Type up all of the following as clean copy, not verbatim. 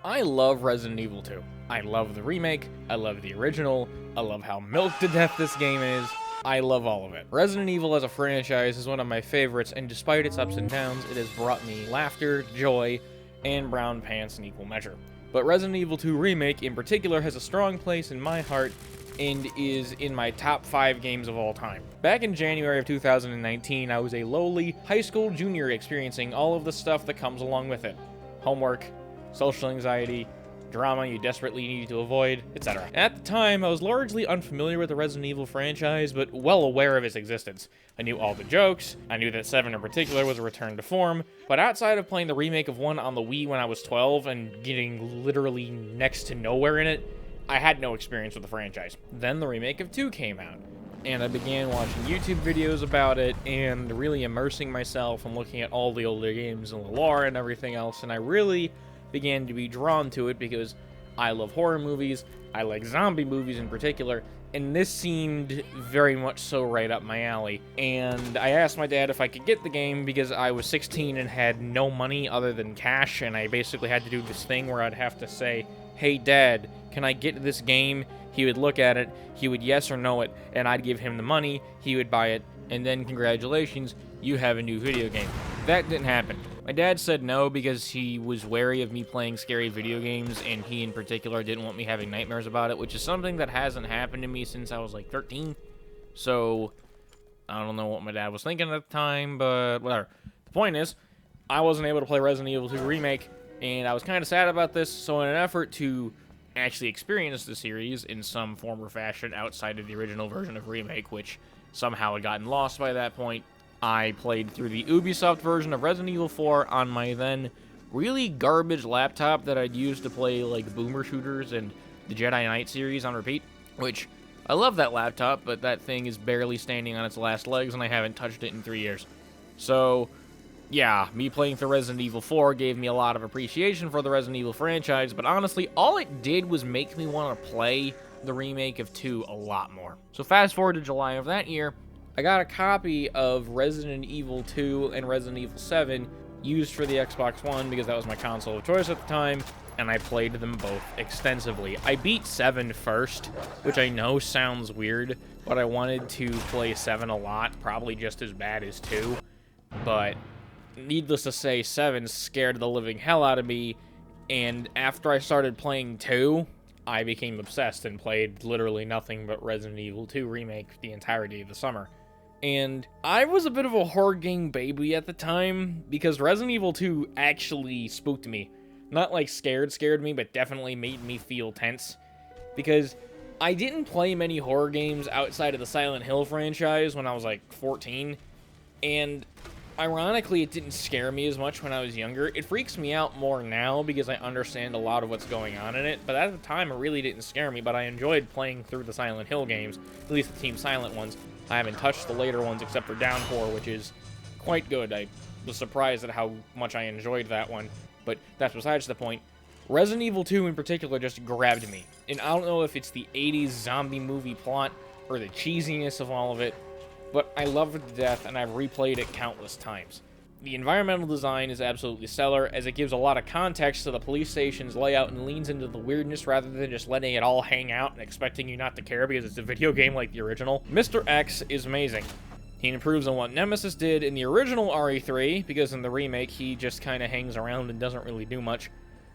I love Resident Evil 2. I love the remake, I love the original, I love how milked to death this game is, I love all of it. Resident Evil as a franchise is one of my favorites, and despite its ups and downs, it has brought me laughter, joy, and brown pants in equal measure. But Resident Evil 2 Remake in particular has a strong place in my heart and is in my top 5 games of all time. Back in January of 2019, I was a lowly high school junior experiencing all of the stuff that comes along with it. Homework, social anxiety, drama you desperately need to avoid, etc. At the time, I was largely unfamiliar with the Resident Evil franchise, but well aware of its existence. I knew all the jokes, I knew that 7 in particular was a return to form, but outside of playing the remake of 1 on the Wii when I was 12 and getting literally next to nowhere in it, I had no experience with the franchise. Then the remake of 2 came out, and I began watching YouTube videos about it and really immersing myself and looking at all the older games and the lore and everything else, and I really began to be drawn to it because I love horror movies, I like zombie movies in particular, and this seemed very much so right up my alley. And I asked my dad if I could get the game because I was 16 and had no money other than cash, and I basically had to do this thing where I'd have to say, "Hey Dad, can I get this game?" He would look at it, he would yes or no it, and I'd give him the money, he would buy it, and then congratulations, you have a new video game. That didn't happen. My dad said no because he was wary of me playing scary video games, and he in particular didn't want me having nightmares about it, which is something that hasn't happened to me since I was like 13. So, I don't know what my dad was thinking at the time, but whatever. The point is, I wasn't able to play Resident Evil 2 Remake, and I was kind of sad about this, so in an effort to actually experience the series in some form or fashion outside of the original version of Remake, which somehow had gotten lost by that point, I played through the Ubisoft version of Resident Evil 4 on my then really garbage laptop that I'd used to play like boomer shooters and the Jedi Knight series on repeat, which I love that laptop, but that thing is barely standing on its last legs and I haven't touched it in 3 years. So, yeah, me playing through Resident Evil 4 gave me a lot of appreciation for the Resident Evil franchise, but honestly, all it did was make me want to play the remake of 2 a lot more. So fast forward to July of that year, I got a copy of Resident Evil 2 and Resident Evil 7 used for the Xbox One because that was my console of choice at the time, and I played them both extensively. I beat 7 first, which I know sounds weird, but I wanted to play 7 a lot, probably just as bad as 2, but needless to say, 7 scared the living hell out of me, and after I started playing 2, I became obsessed and played literally nothing but Resident Evil 2 Remake the entirety of the summer. And I was a bit of a horror game baby at the time, because Resident Evil 2 actually spooked me. Not like scared me, but definitely made me feel tense. Because I didn't play many horror games outside of the Silent Hill franchise when I was like 14, and ironically, it didn't scare me as much when I was younger. It freaks me out more now because I understand a lot of what's going on in it, but at the time, it really didn't scare me, but I enjoyed playing through the Silent Hill games, at least the Team Silent ones. I haven't touched the later ones except for Downpour, which is quite good. I was surprised at how much I enjoyed that one, but that's besides the point. Resident Evil 2 in particular just grabbed me, and I don't know if it's the 80s zombie movie plot or the cheesiness of all of it, but I love it to death, and I've replayed it countless times. The environmental design is absolutely stellar, as it gives a lot of context to the police station's layout and leans into the weirdness rather than just letting it all hang out and expecting you not to care because it's a video game like the original. Mr. X is amazing. He improves on what Nemesis did in the original RE3, because in the remake he just kind of hangs around and doesn't really do much.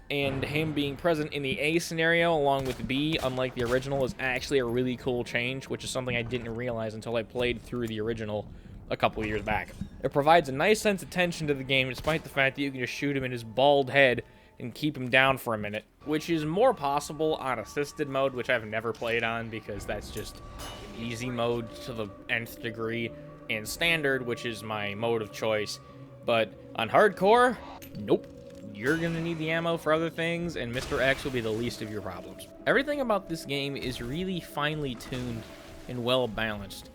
And him being present in the A scenario along with B, unlike the original, is actually a really cool change, which is something I didn't realize until I played through the original a couple years back. It provides a nice sense of tension to the game, despite the fact that you can just shoot him in his bald head and keep him down for a minute, which is more possible on assisted mode, which I've never played on because that's just easy mode to the nth degree, and standard, which is my mode of choice. But on hardcore, nope. You're gonna need the ammo for other things, and Mr. X will be the least of your problems. Everything about this game is really finely tuned and well balanced,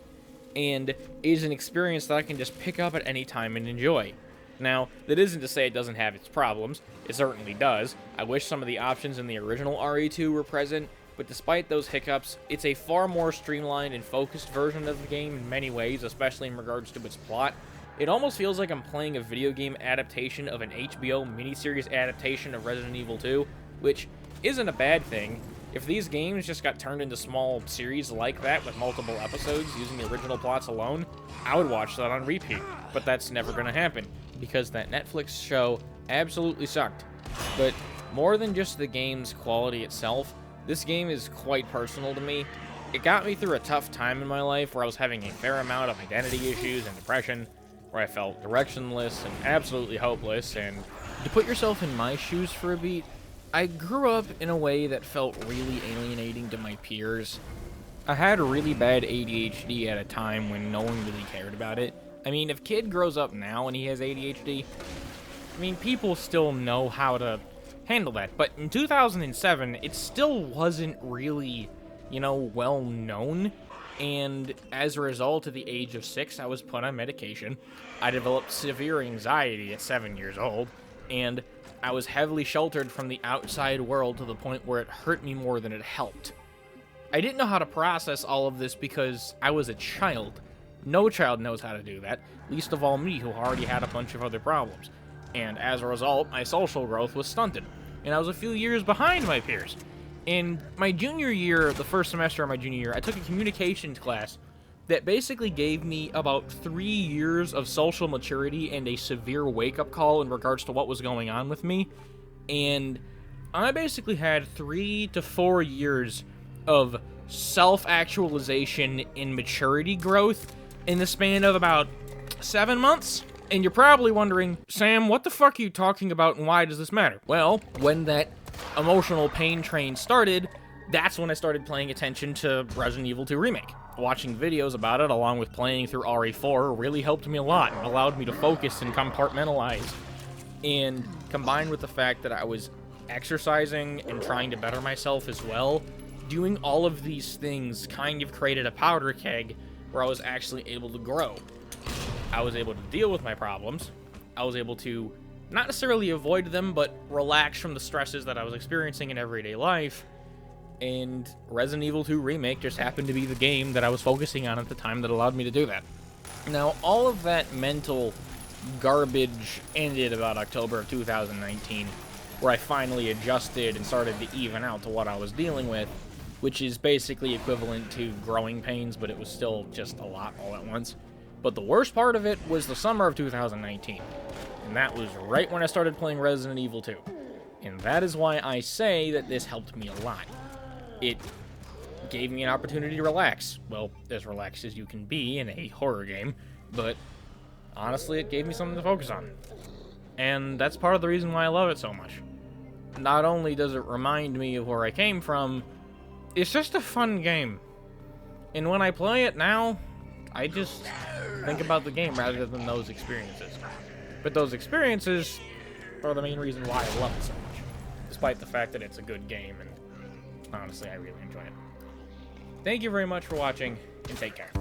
and is an experience that I can just pick up at any time and enjoy. Now, that isn't to say it doesn't have its problems. It certainly does. I wish some of the options in the original RE2 were present, but despite those hiccups, it's a far more streamlined and focused version of the game in many ways, especially in regards to its plot. It almost feels like I'm playing a video game adaptation of an HBO miniseries adaptation of Resident Evil 2, which isn't a bad thing. If these games just got turned into small series like that with multiple episodes using the original plots alone, I would watch that on repeat. But that's never going to happen, because that Netflix show absolutely sucked. But more than just the game's quality itself, this game is quite personal to me. It got me through a tough time in my life where I was having a fair amount of identity issues and depression, where I felt directionless and absolutely hopeless. And to put yourself in my shoes for a beat, I grew up in a way that felt really alienating to my peers. I had really bad ADHD at a time when no one really cared about it. I mean, if kid grows up now and he has ADHD, I mean, people still know how to handle that. But in 2007, it still wasn't really, well known. And as a result, at the age of 6, I was put on medication. I developed severe anxiety at 7 years old, and I was heavily sheltered from the outside world to the point where it hurt me more than it helped. I didn't know how to process all of this because I was a child. No child knows how to do that, least of all me, who already had a bunch of other problems. And as a result, my social growth was stunted, and I was a few years behind my peers. In my junior year, the first semester of my junior year, I took a communications class that basically gave me about 3 years of social maturity and a severe wake-up call in regards to what was going on with me. And I basically had 3 to 4 years of self-actualization and maturity growth in the span of about 7 months. And you're probably wondering, Sam, what the fuck are you talking about and why does this matter? Well, when that emotional pain train started, that's when I started paying attention to Resident Evil 2 Remake. Watching videos about it, along with playing through RE4, really helped me a lot and allowed me to focus and compartmentalize. And combined with the fact that I was exercising and trying to better myself as well, doing all of these things kind of created a powder keg where I was actually able to grow. I was able to deal with my problems. I was able to not necessarily avoid them, but relax from the stresses that I was experiencing in everyday life. And Resident Evil 2 Remake just happened to be the game that I was focusing on at the time that allowed me to do that. Now, all of that mental garbage ended about October of 2019, where I finally adjusted and started to even out to what I was dealing with, which is basically equivalent to growing pains, but it was still just a lot all at once. But the worst part of it was the summer of 2019, and that was right when I started playing Resident Evil 2. And that is why I say that this helped me a lot. It gave me an opportunity to relax. Well, as relaxed as you can be in a horror game, but honestly, it gave me something to focus on. And that's part of the reason why I love it so much. Not only does it remind me of where I came from, it's just a fun game. And when I play it now, I just think about the game rather than those experiences. But those experiences are the main reason why I love it so much, despite the fact that it's a good game, and honestly, I really enjoy it. Thank you very much for watching, and take care.